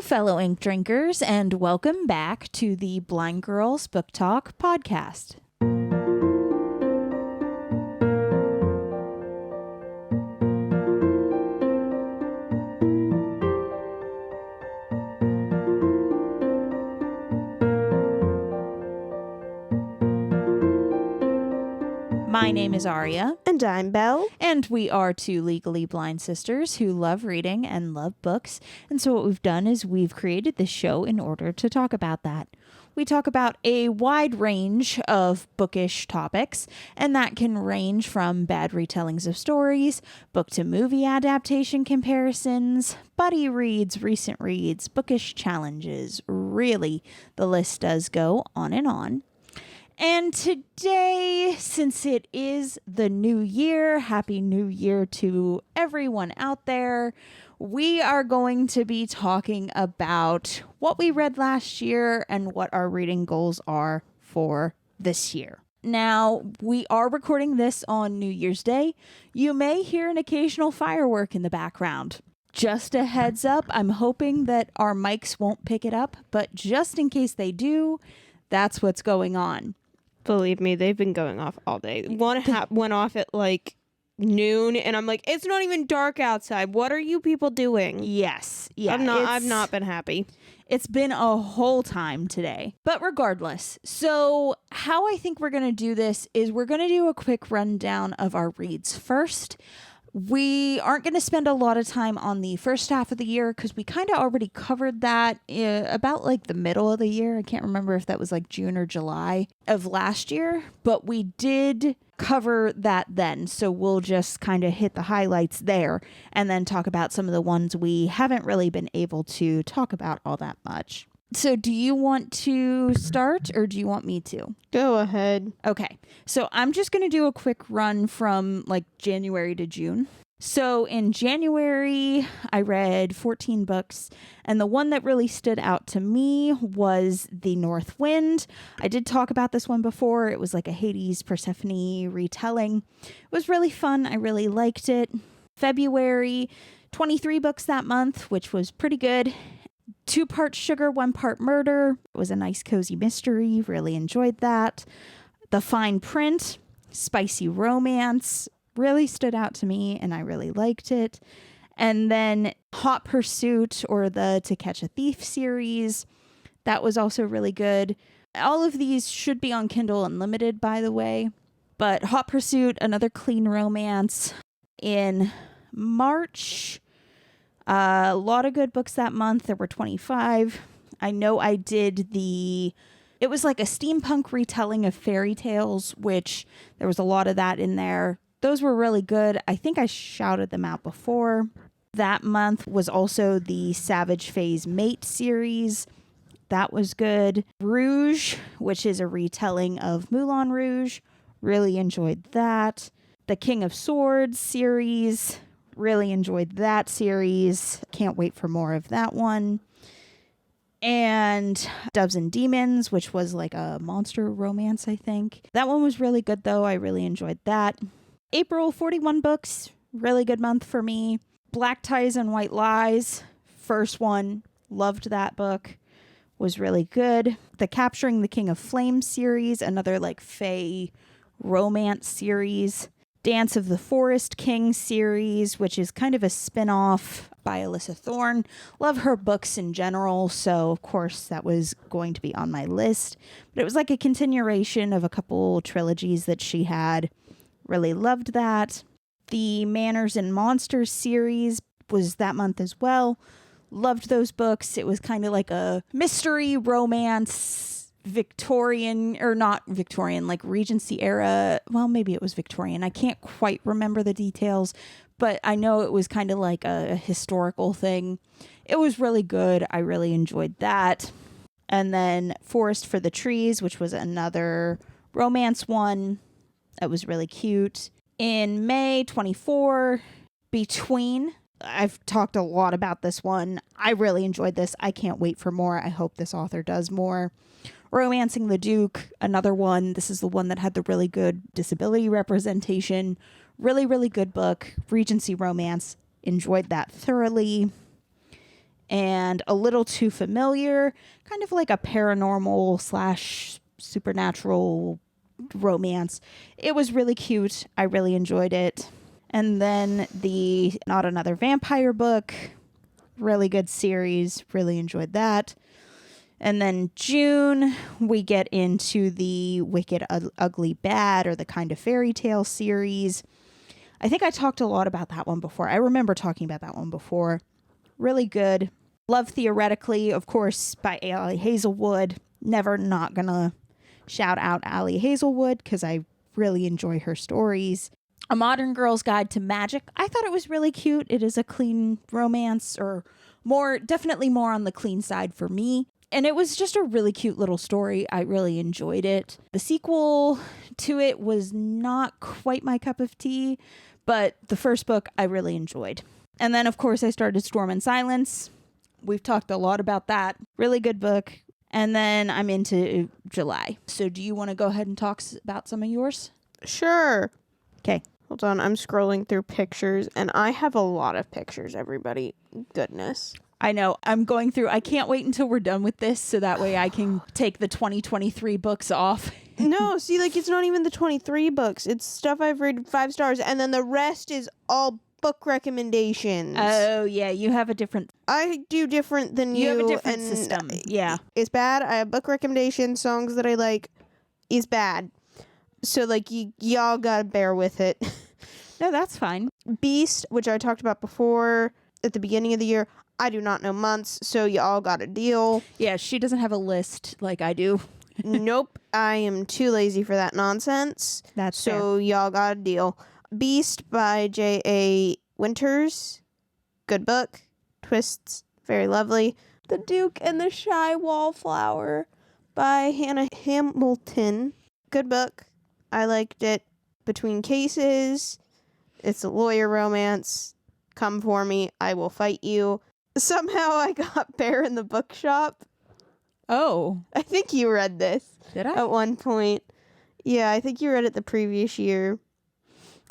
fellow ink drinkers, and welcome back to the Blind Girls Book Talk podcast. My name is Aria. And I'm Belle. And we are two legally blind sisters who love reading and love books. And so what we've done is we've created this show in order to talk about that. We talk about a wide range of bookish topics, and that can range from bad retellings of stories, book to movie adaptation comparisons, buddy reads, recent reads, bookish challenges. Really, the list does go on and on. And today, since it is the new year, Happy New Year to everyone out there, we are going to be talking about what we read last year and what our reading goals are for this year. Now, we are recording this on New Year's Day. You may hear an occasional firework in the background. Just a heads up, I'm hoping that our mics won't pick it up, but just in case they do, that's what's going on. Believe me, they've been going off all day. One went off at like noon, and I'm like, it's not even dark outside. What are you people doing? Yes. Yeah. I've not been happy. It's been a whole time today. But regardless, so how I think we're going to do this is we're going to do a quick rundown of our reads first. We aren't going to spend a lot of time on the first half of the year because we kind of already covered that about like the middle of the year. I can't remember if that was like June or July of last year, but we did cover that then. So we'll just kind of hit the highlights there and then talk about some of the ones we haven't really been able to talk about all that much. So do you want to start or do you want me to? Go ahead. Okay. So I'm just going to do a quick run from like January to June. So in January, I read 14 books, and the one that really stood out to me was The North Wind. I did talk about this one before. It was like a Hades Persephone retelling. It was really fun. I really liked it. February, 23 books that month, which was pretty good. 2 parts sugar, 1 part murder. It was a nice cozy mystery. Really enjoyed that. The Fine Print, spicy romance, really stood out to me and I really liked it. And then Hot Pursuit, or the To Catch a Thief series. That was also really good. All of these should be on Kindle Unlimited, by the way. But Hot Pursuit, another clean romance. In March, a lot of good books that month. There were 25. I know I did it was like a steampunk retelling of fairy tales, which there was a lot of that in there. Those were really good. I think I shouted them out before. That month was also the Savage Phase Mate series. That was good. Rouge, which is a retelling of Moulin Rouge. Really enjoyed that. The King of Swords series. Really enjoyed that series. Can't wait for more of that one. And Doves and Demons, which was like a monster romance, I think. That one was really good, though. I really enjoyed that. April, 41 books. Really good month for me. Black Ties and White Lies. First one. Loved that book. Was really good. The Capturing the King of Flames series. Another like fae romance series. Dance of the Forest King series, which is kind of a spin-off by Alyssa Thorne. Love her books in general, so of course that was going to be on my list. But it was like a continuation of a couple trilogies that she had. Really loved that. The Manners and Monsters series was that month as well. Loved those books. It was kind of like a mystery romance, Victorian, or not Victorian, like Regency era. Well, maybe it was Victorian. I can't quite remember the details, but I know it was kind of like a historical thing. It was really good. I really enjoyed that. And then Forest for the Trees, which was another romance one. That was really cute. In May 24, Between. I've talked a lot about this one. I really enjoyed this. I can't wait for more. I hope this author does more. Romancing the Duke, another one. This is the one that had the really good disability representation. Really, really good book. Regency romance. Enjoyed that thoroughly. and A Little Too Familiar, kind of like a paranormal / supernatural romance. It was really cute. I really enjoyed it. And then the Not Another Vampire book, really good series. Really enjoyed that. And then June, we get into the Wicked, Ugly, Bad, or the Kind of Fairy Tale series. I think I talked a lot about that one before. I remember talking about that one before. Really good. Love Theoretically, of course, by Ali Hazelwood. Never not gonna shout out Ali Hazelwood because I really enjoy her stories. A Modern Girl's Guide to Magic. I thought it was really cute. It is a clean romance, or definitely more on the clean side for me. And it was just a really cute little story. I really enjoyed it. The sequel to it was not quite my cup of tea, but the first book I really enjoyed. And then, of course, I started Storm and Silence. We've talked a lot about that. Really good book. And then I'm into July. So do you want to go ahead and talk about some of yours? Sure. Okay. Hold on. I'm scrolling through pictures, and I have a lot of pictures, everybody. Goodness. I know. I'm going through. I can't wait until we're done with this so that way I can take the 2023 books off. No, see, like, it's not even the 23 books. It's stuff I've rated 5 stars, and then the rest is all book recommendations. Oh, yeah. You have a different... I do different than you. You have a different and system. Yeah. It's bad. I have book recommendations, songs that I like. Is bad. So, like, y'all gotta bear with it. No, that's fine. Beast, which I talked about before at the beginning of the year. I do not know months, so y'all got a deal. Yeah, she doesn't have a list like I do. Nope, I am too lazy for that nonsense. That's so fair. y'all got a deal. Beast by J.A. Winters. Good book. Twists. Very lovely. The Duke and the Shy Wallflower by Hannah Hamilton. Good book. I liked it. Between Cases. It's a lawyer romance. Come for me. I will fight you. Somehow I got Bear in the Bookshop. Oh. I think you read this. Did I? At one point. Yeah, I think you read it the previous year.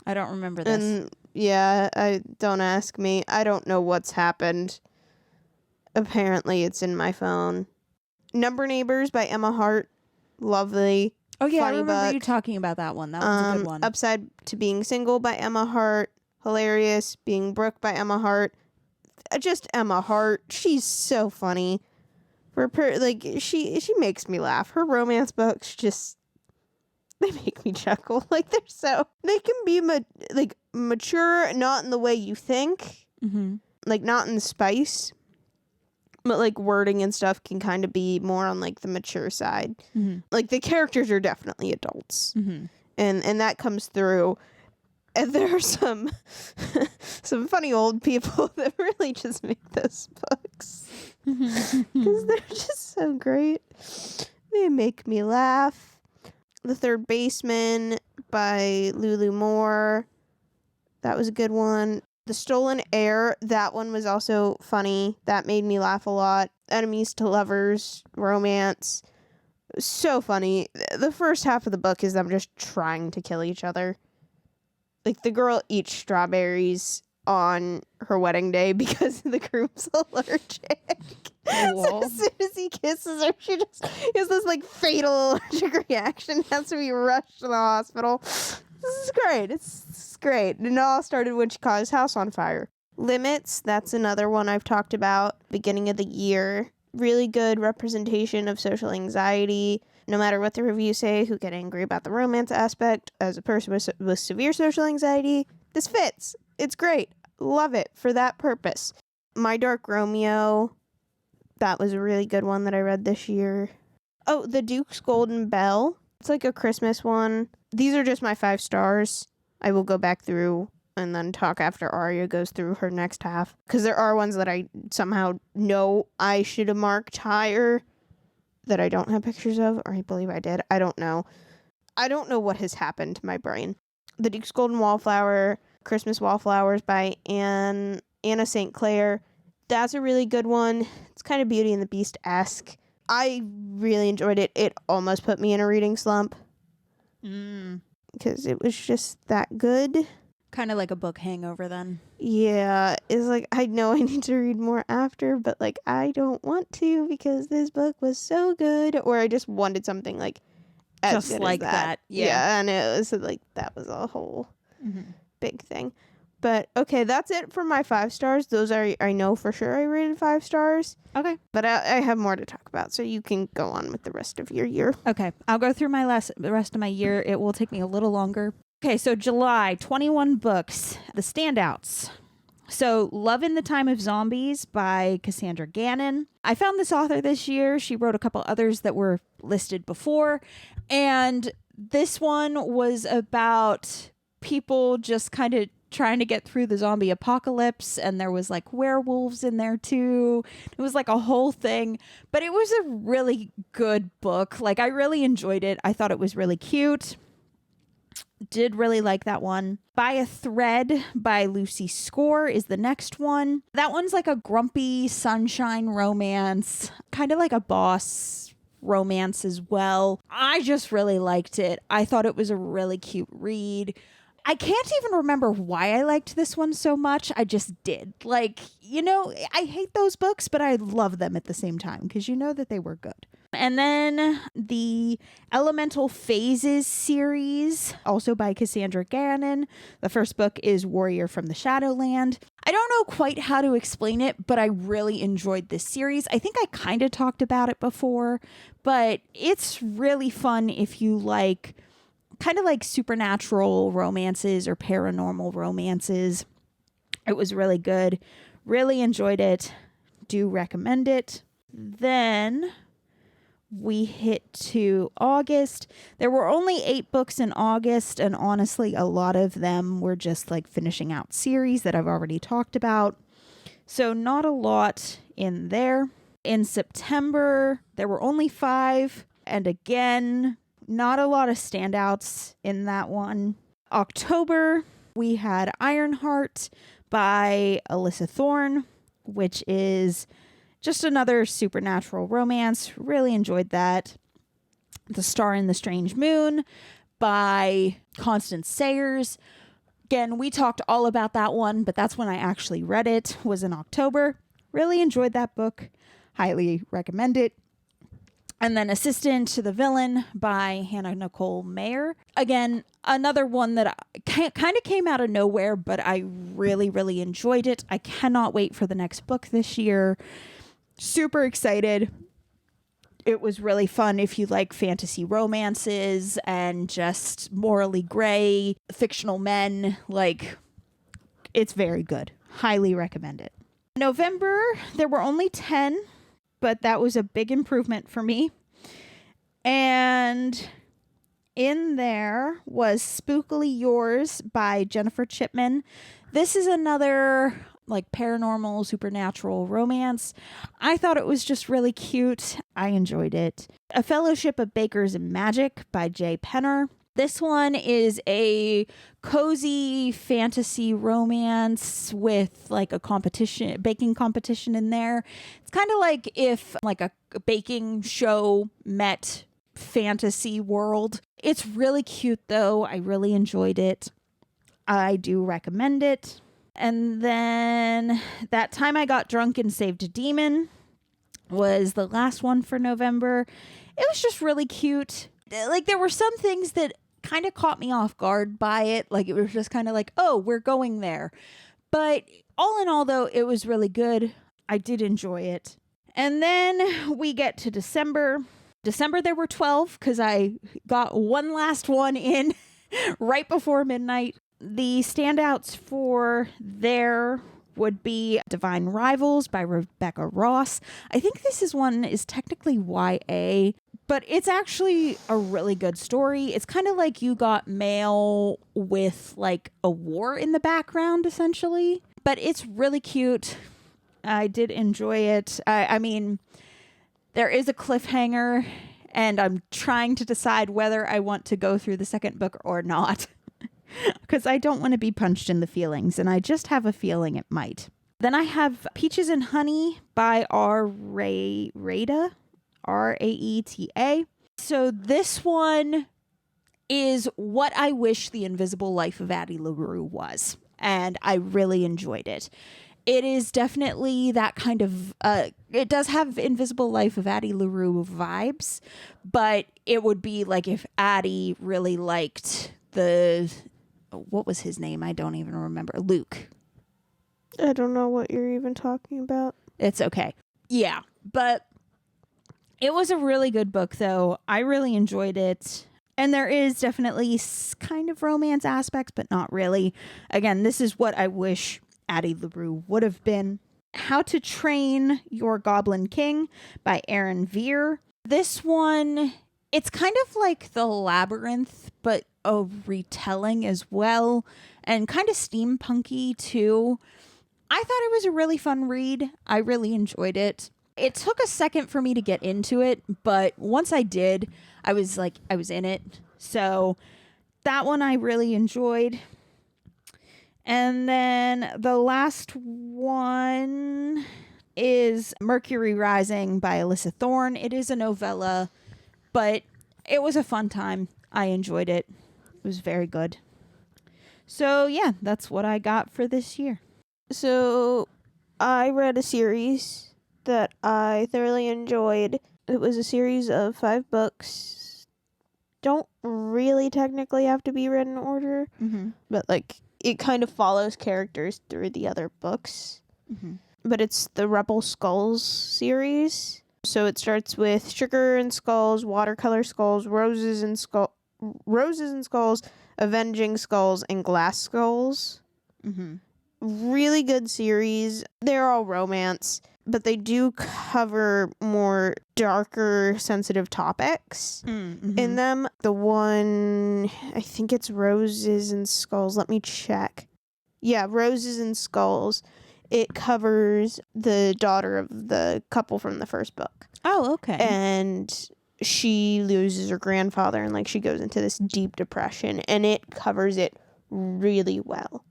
I don't remember this. And yeah, don't ask me. I don't know what's happened. Apparently it's in my phone. Number Neighbors by Emma Hart. Lovely. Oh yeah, funny I remember book. you talking about that one. That was a good one. Upside to Being Single by Emma Hart. Hilarious. Being Brooke by Emma Hart. Just Emma Hart. She's so funny. She makes me laugh. Her romance books just, they make me chuckle. Like, they can be mature, not in the way you think. Mm-hmm. Like, not in the spice. But, like, wording and stuff can kind of be more on, like, the mature side. Mm-hmm. Like, the characters are definitely adults. Mm-hmm. And that comes through. And there are some funny old people that really just make those books. Because they're just so great. They make me laugh. The Third Baseman by Lulu Moore. That was a good one. The Stolen Heir. That one was also funny. That made me laugh a lot. Enemies to Lovers. Romance. So funny. The first half of the book is them just trying to kill each other. Like, the girl eats strawberries on her wedding day because the groom's allergic. So as soon as he kisses her, she just has this, like, fatal allergic reaction. Has to be rushed to the hospital. This is great. It's great. And it all started when she caught his house on fire. Limits, that's another one I've talked about. Beginning of the year. Really good representation of social anxiety. No matter what the reviews say, who get angry about the romance aspect, as a person with severe social anxiety, this fits. It's great. Love it for that purpose. My Dark Romeo, that was a really good one that I read this year. Oh, The Duke's Golden Bell. It's like a Christmas one. These are just my 5 stars. I will go back through and then talk after Aria goes through her next half. Because there are ones that I somehow know I should have marked higher that I don't have pictures of, or I believe I did. I don't know. I don't know what has happened to my brain. The Duke's Golden Wallflower, Christmas Wallflowers by Anna St. Clair. That's a really good one. It's kind of Beauty and the Beast-esque. I really enjoyed it. It almost put me in a reading slump. Because it was just that good. Kind of like a book hangover then. Yeah, it's like I know I need to read more after, but like I don't want to because this book was so good, or I just wanted something like as Just good like as that. that. Yeah. And it was like that was a whole big thing. But okay, that's it for my 5 stars. Those are I know for sure I rated 5 stars. Okay. But I have more to talk about, so you can go on with the rest of your year. Okay. I'll go through the rest of my year. It will take me a little longer. Okay, so July, 21 books. The standouts. So, Love in the Time of Zombies by Cassandra Gannon. I found this author this year. She wrote a couple others that were listed before. And this one was about people just kind of trying to get through the zombie apocalypse. And there was like werewolves in there too. It was like a whole thing. But it was a really good book. Like, I really enjoyed it. I thought it was really cute. Did really like that one. By a Thread by Lucy Score is the next one. That one's like a grumpy sunshine romance, kind of like a boss romance as well. I just really liked it. I thought it was a really cute read. I can't even remember why I liked this one so much. I just did. Like, you know, I hate those books, but I love them at the same time because you know that they were good. And then the Elemental Phases series, also by Cassandra Gannon. The first book is Warrior from the Shadowland. I don't know quite how to explain it, but I really enjoyed this series. I think I kind of talked about it before, but it's really fun if you like kind of like supernatural romances or paranormal romances. It was really good. Really enjoyed it. Do recommend it. Then we hit to August. There were only 8 books in August, and honestly, a lot of them were just like finishing out series that I've already talked about. So not a lot in there. In September, there were only 5, and again, not a lot of standouts in that one. October, we had Ironheart by Alyssa Thorne, which is just another supernatural romance. Really enjoyed that. The Star in the Strange Moon by Constance Sayers. Again, we talked all about that one, but that's when I actually read it, was in October. Really enjoyed that book. Highly recommend it. And then Assistant to the Villain by Hannah Nicole Mayer. Again, another one that kind of came out of nowhere, but I really, really enjoyed it. I cannot wait for the next book this year. Super excited. It was really fun if you like fantasy romances and just morally gray fictional men. Like, it's very good. Highly recommend it. November, there were only 10, but that was a big improvement for me. And in there was Spookily Yours by Jennifer Chipman. This is another like paranormal, supernatural romance. I thought it was just really cute. I enjoyed it. A Fellowship of Bakers and Magic by Jay Penner. This one is a cozy fantasy romance with like a baking competition in there. It's kind of like if like a baking show met fantasy world. It's really cute though. I really enjoyed it. I do recommend it. And then That Time I Got Drunk and Saved a Demon was the last one for November. It was just really cute. Like, there were some things that kind of caught me off guard by it. Like, it was just kind of like, oh, we're going there. But all in all, though, it was really good. I did enjoy it. And then we get to December. December, there were 12 because I got one last one in right before midnight. The standouts for there would be Divine Rivals by Rebecca Ross. I think this is technically YA, but it's actually a really good story. It's kind of like You Got Mail with like a war in the background, essentially. But it's really cute. I did enjoy it. I mean, there is a cliffhanger, and I'm trying to decide whether I want to go through the second book or not. Because I don't want to be punched in the feelings, and I just have a feeling it might. Then I have Peaches and Honey by Raeta, Raeta. So this one is what I wish The Invisible Life of Addie LaRue was. And I really enjoyed it. It is definitely that kind of, it does have Invisible Life of Addie LaRue vibes, but it would be like if Addie really liked what was his name? I don't even remember. Luke. I don't know what you're even talking about. It's okay. Yeah, but it was a really good book, though. I really enjoyed it. And there is definitely kind of romance aspects, but not really. Again, this is what I wish Addie LaRue would have been. How to Train Your Goblin King by Erin Veer. This one, it's kind of like The Labyrinth, but a retelling as well, and kind of steampunky too. I thought it was a really fun read. I really enjoyed it. It took a second for me to get into it, but once I did, I was in it. So that one I really enjoyed. And then the last one is Mercury Rising by Alyssa Thorne. It is a novella, but it was a fun time. I enjoyed it. It was very good. So yeah, that's what I got for this year. So I read a series that I thoroughly enjoyed. It was a series of 5 books. Don't really technically have to be read in order, but like it kind of follows characters through the other books. But it's the Rebel Skulls series. So it starts with Sugar and Skulls, Watercolor Skulls, Roses and Skulls, Avenging Skulls, and Glass Skulls. Really good series. They're all romance, but they do cover more darker, sensitive topics in them. The one, I think it's Roses and Skulls. Let me check. Yeah, Roses and Skulls. It covers the daughter of the couple from the first book. Oh, okay. And she loses her grandfather and like she goes into this deep depression, and it covers it really well.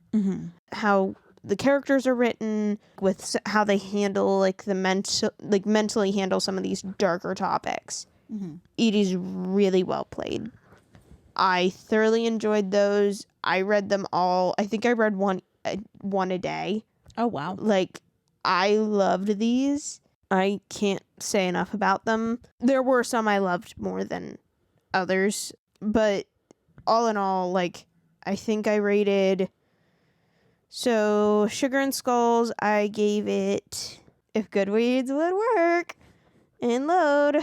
How the characters are written, with how they handle like mentally handle some of these darker topics. It is really well played. I thoroughly enjoyed those. I read them all. I think I read one a day. Oh wow. Like, I loved these. I can't say enough about them. There were some I loved more than others, but all in all, like, I think I rated... So, Sugar and Skulls, I gave it, if Goodreads would work and load.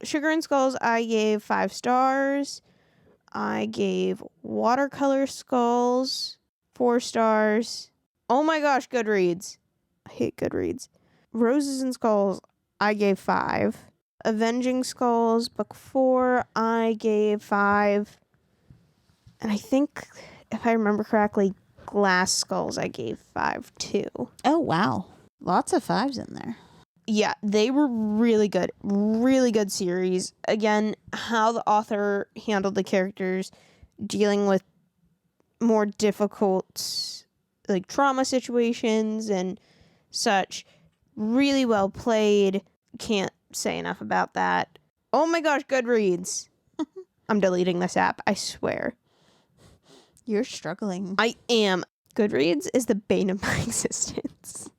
Sugar and Skulls, I gave 5 stars. I gave Watercolor Skulls 4 stars. Oh my gosh, Goodreads. I hate Goodreads. Roses and Skulls, I gave 5. Avenging Skulls, book 4, I gave 5. And I think, if I remember correctly, Glass Skulls, I gave 5 too. Oh, wow. Lots of 5s in there. Yeah, they were really good. Really good series. Again, how the author handled the characters, dealing with more difficult, like, trauma situations and such. Really well played. Can't say enough about that. Oh my gosh, Goodreads. I'm deleting this app, I swear. You're struggling. I am. Goodreads is the bane of my existence.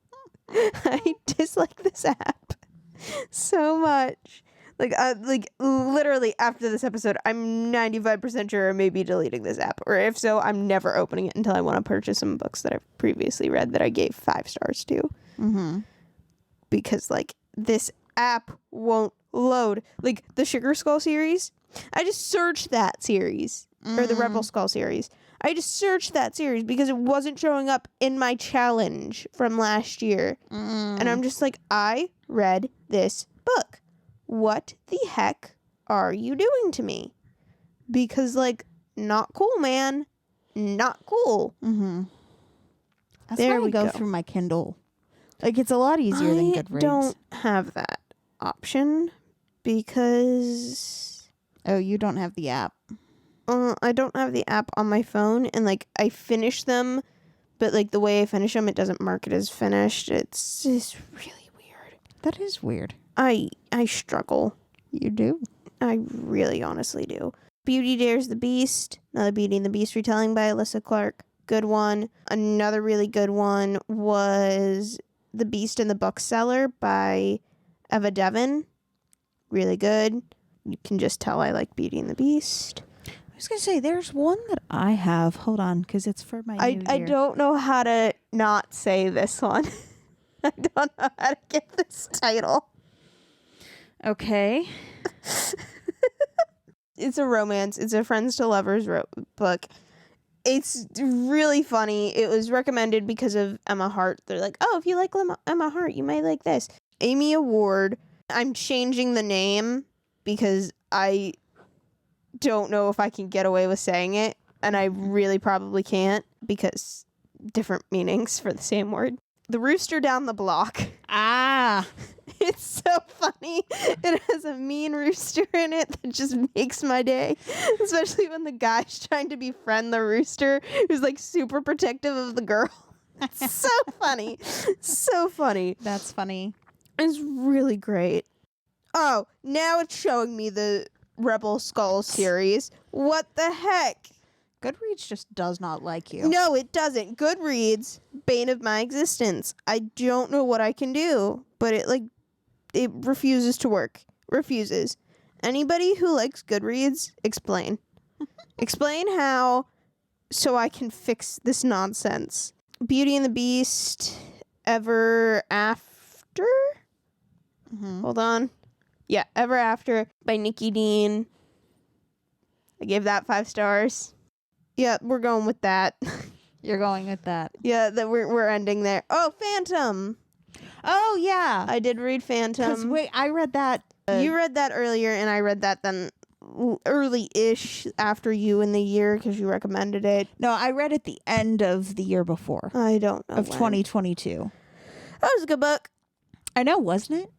I dislike this app so much. Like literally after this episode, I'm 95% sure I may be deleting this app. Or if so, I'm never opening it until I want to purchase some books that I've previously read that I gave 5 stars to. Because, like, this app won't load. Like, the Sugar Skull series, I just searched that series. Or the Rebel Skull series. I just searched that series because it wasn't showing up in my challenge from last year. And I'm just like, I read this book. What the heck are you doing to me? Because, like, not cool, man. Not cool. That's there why I go through my Kindle. Like, it's a lot easier than Goodreads. I don't have that option because... Oh, you don't have the app. I don't have the app on my phone, and, like, I finish them, but, like, the way I finish them, it doesn't mark it as finished. It's just really weird. That is weird. I struggle. You do? I really honestly do. Beauty Dares the Beast, another Beauty and the Beast retelling by Alyssa Clark. Good one. Another really good one was The Beast and the Bookseller by Eva Devon. Really good. You can just tell I like Beauty and the Beast. I was going to say, there's one that I have. Hold on, because it's for my new year. I don't know how to not say this one. I don't know how to get this title. Okay. It's a romance. It's a friends to lovers book. It's really funny. It was recommended because of Emma Hart. They're like, oh, if you like Emma Hart, you might like this. Amy Award. I'm changing the name because I don't know if I can get away with saying it. And I really probably can't because different meanings for the same word. The Rooster Down the Block. Ah. It's so funny. It has a mean rooster in it that just makes my day. Especially when the guy's trying to befriend the rooster who's like super protective of the girl. It's so funny. So funny. That's funny. It's really great. Oh, now it's showing me the Rebel Skull series. What the heck? Goodreads just does not like you. No, it doesn't. Goodreads, bane of my existence. I don't know what I can do, but it refuses to work. Refuses. Anybody who likes Goodreads, explain. Explain how so I can fix this nonsense. Beauty and the Beast, Ever After? Mm-hmm. Hold on. Yeah, Ever After by Nikki Dean. I gave that 5 stars. Yeah, we're going with that. You're going with that. Yeah, that we're ending there. Oh, Phantom. Oh, yeah. I did read Phantom. Wait, I read that. You read that earlier, and I read that then early-ish after you in the year because you recommended it. No, I read it the end of the year before. I don't know. Of 2022. That was a good book. I know, wasn't it?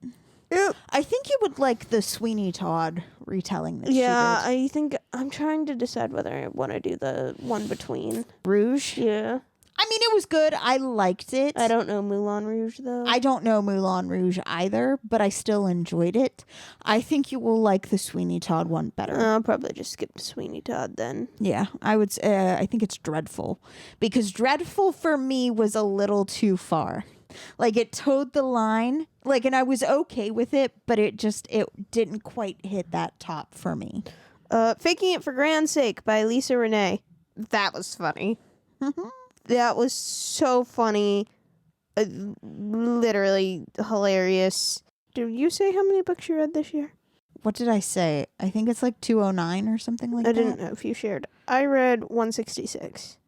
Yep. I think you would like the Sweeney Todd retelling that Yeah, she did. I think I'm trying to decide whether I want to do the one between. Rouge? Yeah. I mean, it was good. I liked it. I don't know Moulin Rouge, though. I don't know Moulin Rouge either, but I still enjoyed it. I think you will like the Sweeney Todd one better. I'll probably just skip Sweeney Todd then. Yeah, I would say, I think it's Dreadful. Because Dreadful for me was a little too far. Like, it towed the line. Like, and I was okay with it, but it didn't quite hit that top for me. Faking It for Grand's Sake by Lisa Renee. That was funny. That was so funny. Literally hilarious. Did you say how many books you read this year? What did I say? I think it's like 209 or something like that. I didn't know if you shared. I read 166.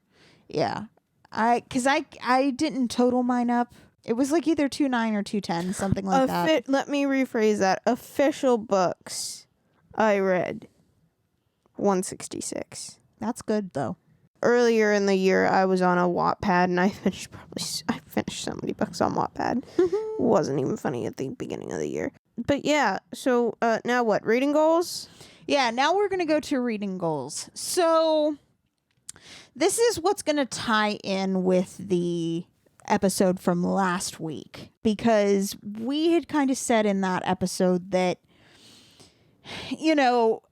Yeah. Because I didn't total mine up. It was like either 2.9 or 2.10, something like that. Let me rephrase that. Official books, I read 166. That's good, though. Earlier in the year, I was on a Wattpad, and I finished so many books on Wattpad. Wasn't even funny at the beginning of the year. But yeah, so now what? Reading goals? Yeah, now we're going to go to reading goals. So this is what's going to tie in with the episode from last week, because we had kind of said in that episode that, you know,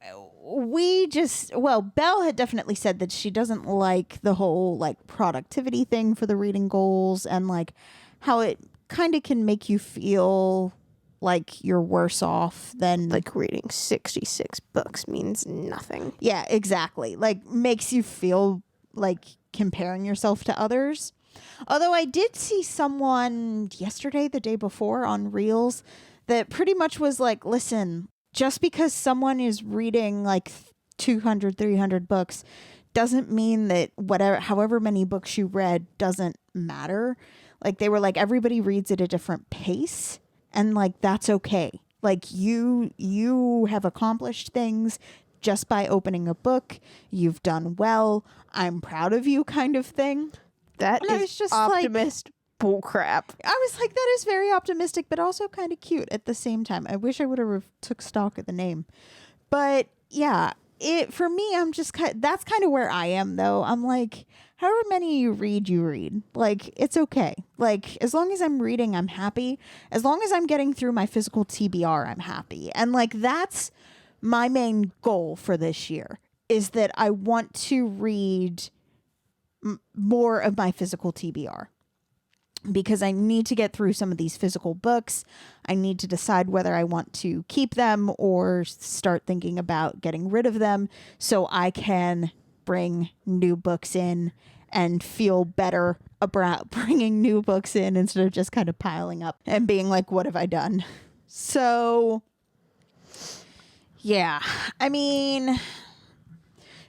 Belle had definitely said that she doesn't like the whole like productivity thing for the reading goals, and like how it kind of can make you feel like you're worse off than like reading 66 books means nothing. Yeah, exactly. Like makes you feel like comparing yourself to others. Although I did see someone yesterday, the day before on Reels, that pretty much was like, listen, just because someone is reading like 200, 300 books doesn't mean that however many books you read doesn't matter. Like they were like, everybody reads at a different pace, and like that's okay. Like you have accomplished things just by opening a book. You've done well. I'm proud of you, kind of thing. That and is just optimist bullcrap. I was like, that is very optimistic, but also kind of cute at the same time. I wish I would have took stock of the name. But yeah, for me, I'm just that's kind of where I am, though. I'm like, however many you read. Like, it's okay. Like, as long as I'm reading, I'm happy. As long as I'm getting through my physical TBR, I'm happy. And like, that's my main goal for this year, is that I want to read more of my physical TBR because I need to get through some of these physical books. I need to decide whether I want to keep them or start thinking about getting rid of them so I can bring new books in and feel better about bringing new books in instead of just kind of piling up and being like, what have I done? So, yeah, I mean,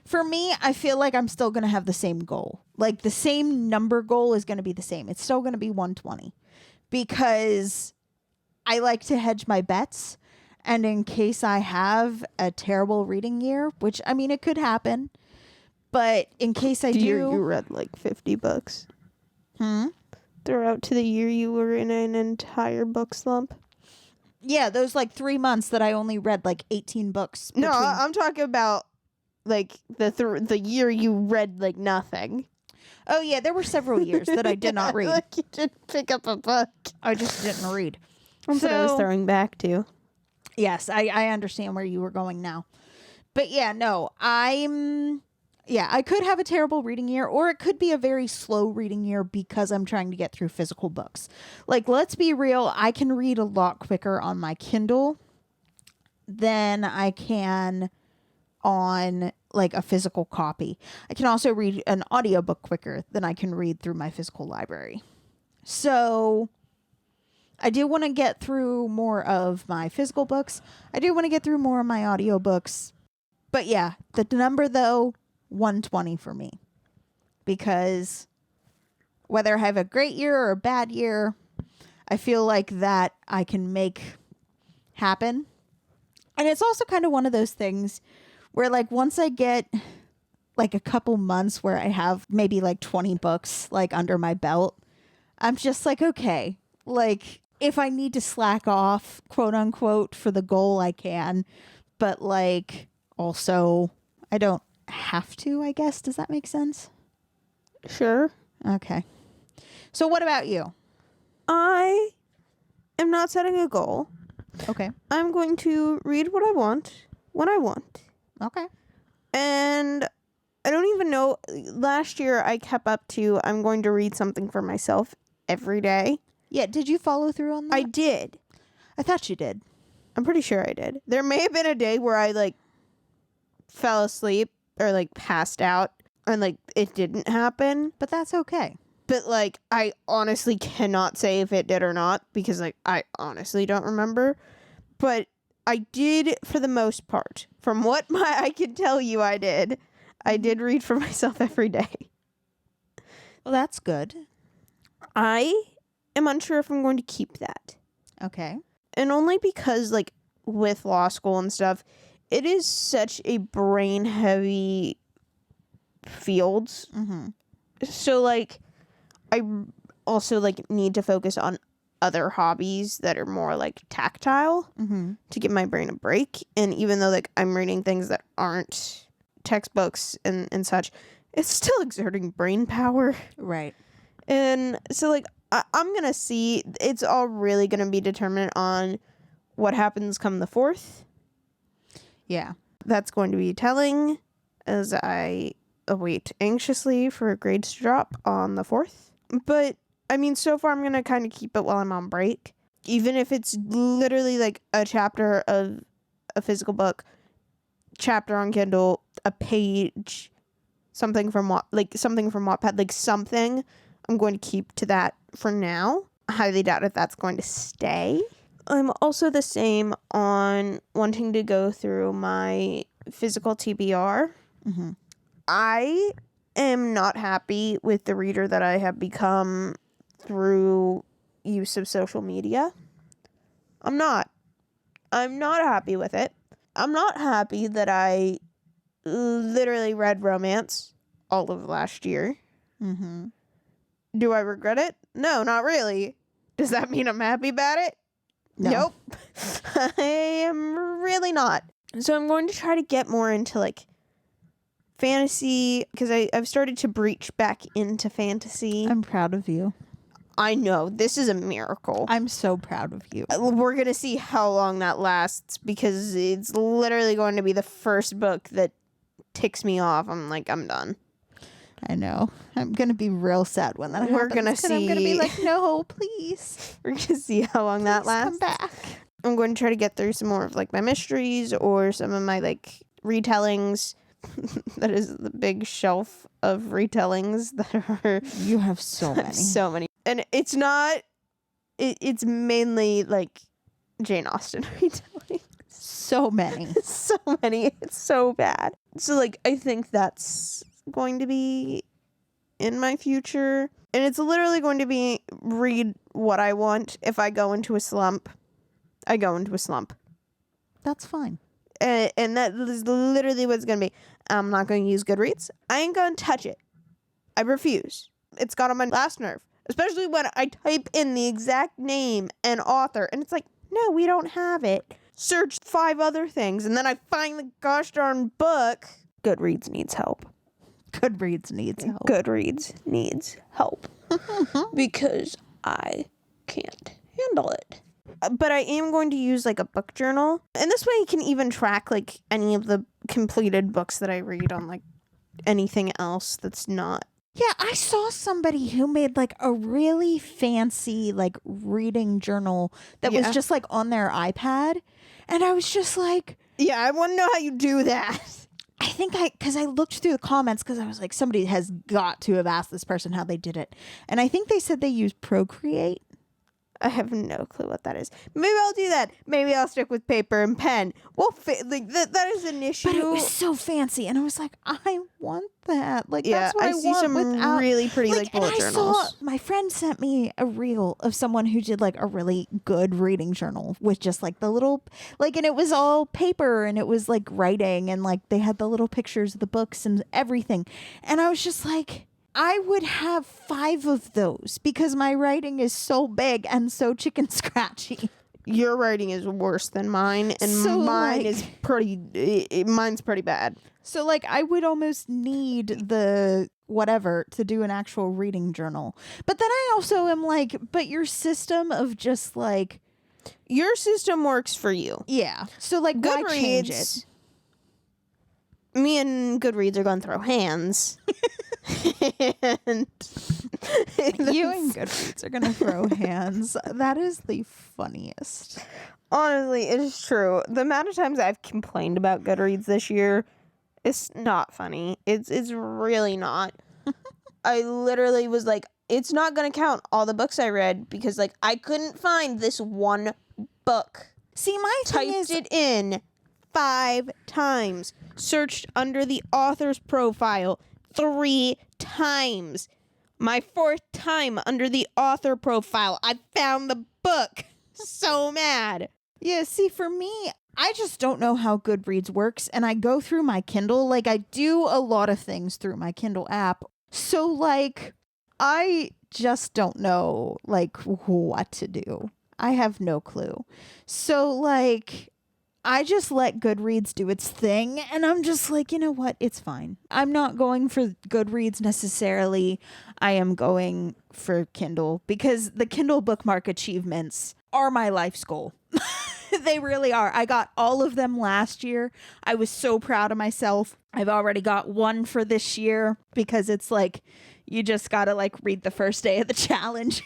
for me, I feel like I'm still going to have the same goal. Like the same number goal is going to be the same. It's still going to be 120 because I like to hedge my bets. And in case I have a terrible reading year, which I mean, it could happen, but in case I do, you read like 50 books. Throughout to the year you were in an entire book slump. Yeah, those like 3 months that I only read like 18 books. No, I'm talking about like the year you read like nothing. Oh yeah, there were several years that I did not read. Like you didn't pick up a book. I just didn't read. That's what I was throwing back to. Yes, I understand where you were going now. But yeah, no, I could have a terrible reading year, or it could be a very slow reading year because I'm trying to get through physical books. Like, let's be real, I can read a lot quicker on my Kindle than I can on like a physical copy. I can also read an audiobook quicker than I can read through my physical library. So I do want to get through more of my physical books. I do want to get through more of my audiobooks. But yeah, the number though, 120 for me. Because whether I have a great year or a bad year, I feel like that I can make happen. And it's also kind of one of those things where like once I get like a couple months where I have maybe like 20 books like under my belt, I'm just like, okay, like if I need to slack off, quote unquote, for the goal, I can. But like also I don't have to, I guess. Does that make sense? Sure. Okay. So what about you? I am not setting a goal. Okay. I'm going to read what I want when I want. Okay. And I don't even know. Last year I kept up to I'm going to read something for myself every day. Yeah. Did you follow through on that? I did. I thought you did. I'm pretty sure I did. There may have been a day where I like fell asleep or like passed out and like it didn't happen. But that's okay. But like I honestly cannot say if it did or not because like I honestly don't remember. But I did for the most part. From what I can tell you I did read for myself every day. Well, that's good. I am unsure if I'm going to keep that. Okay. And only because like with law school and stuff, it is such a brain heavy field. Mm-hmm. So like I also like need to focus on other hobbies that are more like tactile to give my brain a break. And even though like I'm reading things that aren't textbooks and such, it's still exerting brain power. Right. And so like I'm gonna see, it's all really gonna be determined on what happens come the 4th. Yeah. That's going to be telling as I await anxiously for grades to drop on the 4th. But I mean, so far I'm going to kind of keep it while I'm on break. Even if it's literally like a chapter of a physical book, chapter on Kindle, a page, something from Wattpad, like something, I'm going to keep to that for now. I highly doubt if that's going to stay. I'm also the same on wanting to go through my physical TBR. Mm-hmm. I am not happy with the reader that I have become through use of social media. I'm not happy with it. I'm not happy that I literally read romance all of last year. Mm-hmm. Do I regret it? No, not really. Does that mean I'm happy about it? No. Nope. I am really not. So I'm going to try to get more into like fantasy because I've started to breach back into fantasy. I'm proud of you. I know. This is a miracle. I'm so proud of you. We're going to see how long that lasts because it's literally going to be the first book that ticks me off. I'm like, I'm done. I know. I'm going to be real sad when that We're happens. gonna 'cause I'm going to be see- like, no, please. We're gonna see how long that Please lasts. come back. I'm going to try to get through some more of like my mysteries or some of my like retellings. That is the big shelf of retellings that are You have so many. so many. And it's not it's mainly like Jane Austen retellings. So many. So many. It's so bad. So like I think that's going to be in my future. And it's literally going to be read what I want. If I go into a slump, I go into a slump. That's fine. And that is literally what it's going to be. I'm not going to use Goodreads. I ain't going to touch it. I refuse. It's got on my last nerve. Especially when I type in the exact name and author. And it's like, no, we don't have it. Search 5 other things. And then I find the gosh darn book. Goodreads needs help. Goodreads needs help. Goodreads needs help. Because I can't handle it. But I am going to use like a book journal. And this way you can even track like any of the completed books that I read on like anything else that's not. Yeah, I saw somebody who made like a really fancy like reading journal that was just like on their iPad. And I was just like, yeah, I want to know how you do that. I think because I looked through the comments because I was like, somebody has got to have asked this person how they did it. And I think they said they use Procreate. I have no clue what that is. Maybe I'll do that. Maybe I'll stick with paper and pen. Well, like that is an issue. But it was so fancy, and I was like, I want that. Like, yeah, that's what I see want some without, really pretty like bullet and journals. I saw my friend sent me a reel of someone who did like a really good reading journal with just like the little like, and it was all paper and it was like writing and like they had the little pictures of the books and everything, and I was just like, I would have 5 of those because my writing is so big and so chicken scratchy. Your writing is worse than mine, and So, mine like- is pretty. Mine's pretty bad. So like I would almost need the whatever to do an actual reading journal. But then I also am like, but your system of just like, Your system works for you. yeah. So like why change it? Goodreads. Me and Goodreads are going to throw hands. And You and Goodreads are gonna throw hands. That is the funniest. honestly, it is true. The amount of times I've complained about Goodreads this year, it's not funny. It's really not. I literally was like, it's not gonna count all the books I read because like I couldn't find this one book. See, my thing Typed is, it in 5 times. Searched under the author's profile 3 times. My 4th time under the author profile, I found the book. So mad. yeah, see, for me, I just don't know how Goodreads works, and I go through my Kindle. Like, I do a lot of things through my Kindle app. So, like, I just don't know, like, what to do. I have no clue. So, like, I just let Goodreads do its thing, and I'm just like, you know what? It's fine. I'm not going for Goodreads necessarily. I am going for Kindle because the Kindle bookmark achievements are my life's goal. They really are. I got all of them last year. I was so proud of myself. I've already got one for this year because it's like, you just got to like read the first day of the challenge.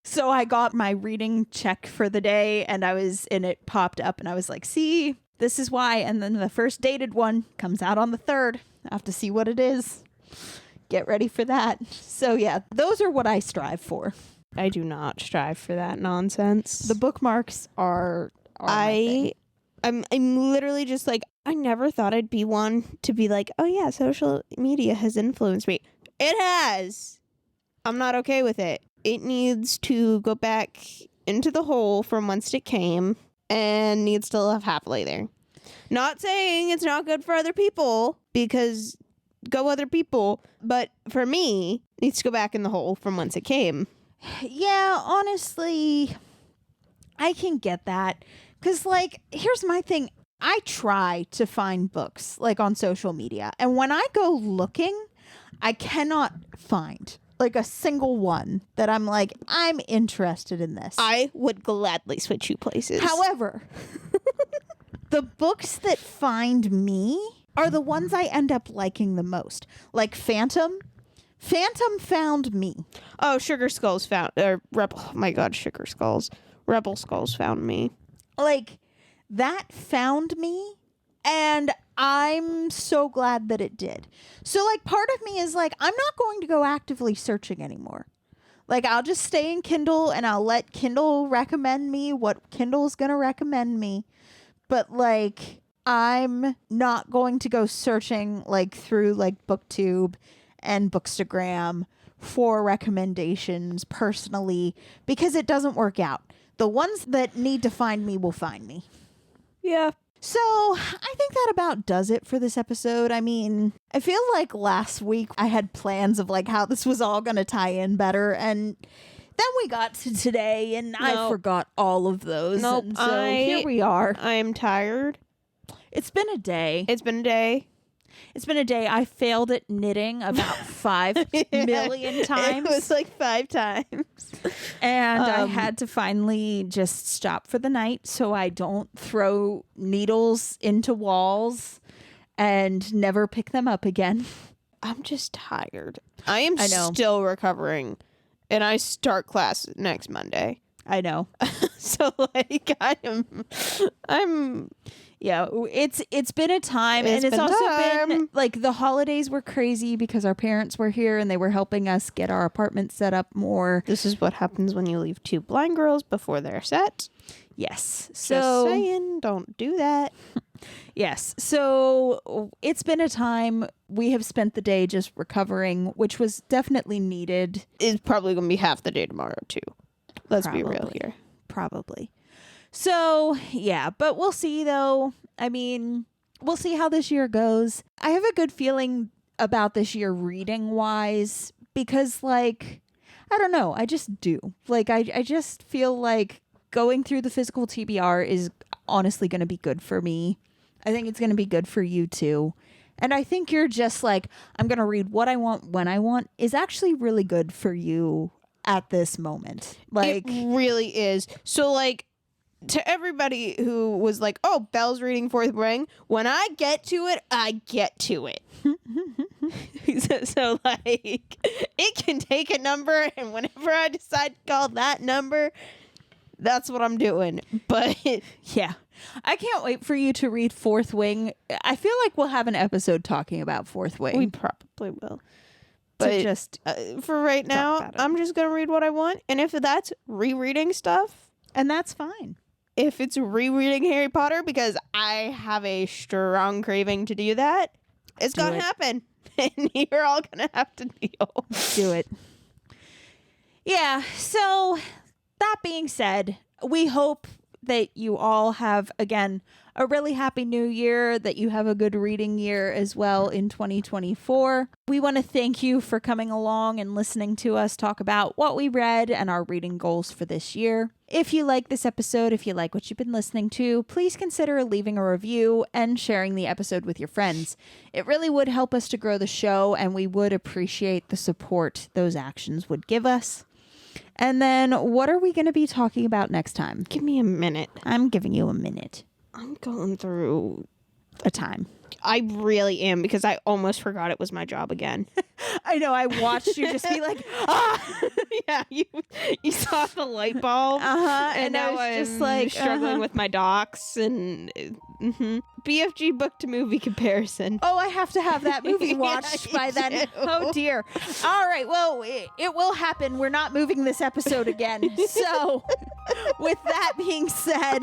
So I got my reading check for the day and it popped up and I was like, see, this is why. And then the first dated one comes out on the 3rd. I have to see what it is. Get ready for that. So yeah, those are what I strive for. I do not strive for that nonsense. The bookmarks are my thing. I'm literally just like, I never thought I'd be one to be like, oh yeah, social media has influenced me. It has. I'm not okay with it. It needs to go back into the hole from whence it came and needs to live happily there. Not saying it's not good for other people, because go other people, but for me, it needs to go back in the hole from whence it came. Yeah, honestly, I can get that. Because, like, here's my thing. I try to find books, like, on social media. And when I go looking, I cannot find, like, a single one that I'm like, I'm interested in this. I would gladly switch you places. However, the books that find me are the ones I end up liking the most. Like Phantom. Phantom found me. Oh, Sugar Skulls found, Rebel, oh my God, Sugar Skulls. Rebel Skulls found me. Like, that found me, and I'm so glad that it did. So, like, part of me is like, I'm not going to go actively searching anymore. Like, I'll just stay in Kindle, and I'll let Kindle recommend me what Kindle's going to recommend me. But, like, I'm not going to go searching, like, through, like, BookTube and Bookstagram for recommendations personally, because it doesn't work out. The ones that need to find me will find me. Yeah. So I think that about does it for this episode. I mean, I feel like last week I had plans of like how this was all going to tie in better. And then we got to today and I forgot all of those. Nope. And so here we are. I am tired. It's been a day. It's been a day. It's been a day. I failed at knitting about 5 million times. It was like 5 times. And I had to finally just stop for the night so I don't throw needles into walls and never pick them up again. I'm just tired. I am still recovering. And I start class next Monday. I know. So like I'm yeah, it's been a time, and it's also been like the holidays were crazy because our parents were here and they were helping us get our apartment set up more. This is what happens when you leave 2 blind girls before they're set. Yes. So just saying, don't do that. Yes. So it's been a time. We have spent the day just recovering, which was definitely needed. It's probably going to be half the day tomorrow too. Let's be real here. Probably. So, yeah, but we'll see, though. I mean, we'll see how this year goes. I have a good feeling about this year reading-wise because, like, I don't know. I just do. Like, I just feel like going through the physical TBR is honestly going to be good for me. I think it's going to be good for you, too. And I think you're just like, I'm going to read what I want when I want is actually really good for you at this moment. Like, it really is. So, like, to everybody who was like, oh, Belle's reading Fourth Wing, when I get to it, I get to it. so, like, it can take a number, and whenever I decide to call that number, that's what I'm doing. But, yeah. I can't wait for you to read Fourth Wing. I feel like we'll have an episode talking about Fourth Wing. We probably will. But just for right now, I'm just going to read what I want. And if that's rereading stuff, and that's fine. If it's rereading Harry Potter, because I have a strong craving to do that, it's going to happen. And you're all going to have to deal. Do it. Yeah. So that being said, we hope that you all have, again, a really happy new year, that you have a good reading year as well in 2024. We want to thank you for coming along and listening to us talk about what we read and our reading goals for this year. If you like this episode, if you like what you've been listening to, please consider leaving a review and sharing the episode with your friends. It really would help us to grow the show, and we would appreciate the support those actions would give us. And then what are we going to be talking about next time? Give me a minute. I'm giving you a minute. I'm going through a time. I really am, because I almost forgot it was my job again. I know. I watched you just be like, ah. Yeah, you saw the light bulb. And I was just like struggling with my docs and BFG book to movie comparison. Oh, I have to have that movie watched by then. Do. Oh dear. All right. Well, it will happen. We're not moving this episode again. So with that being said,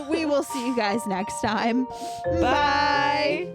we will see you guys next time. Bye.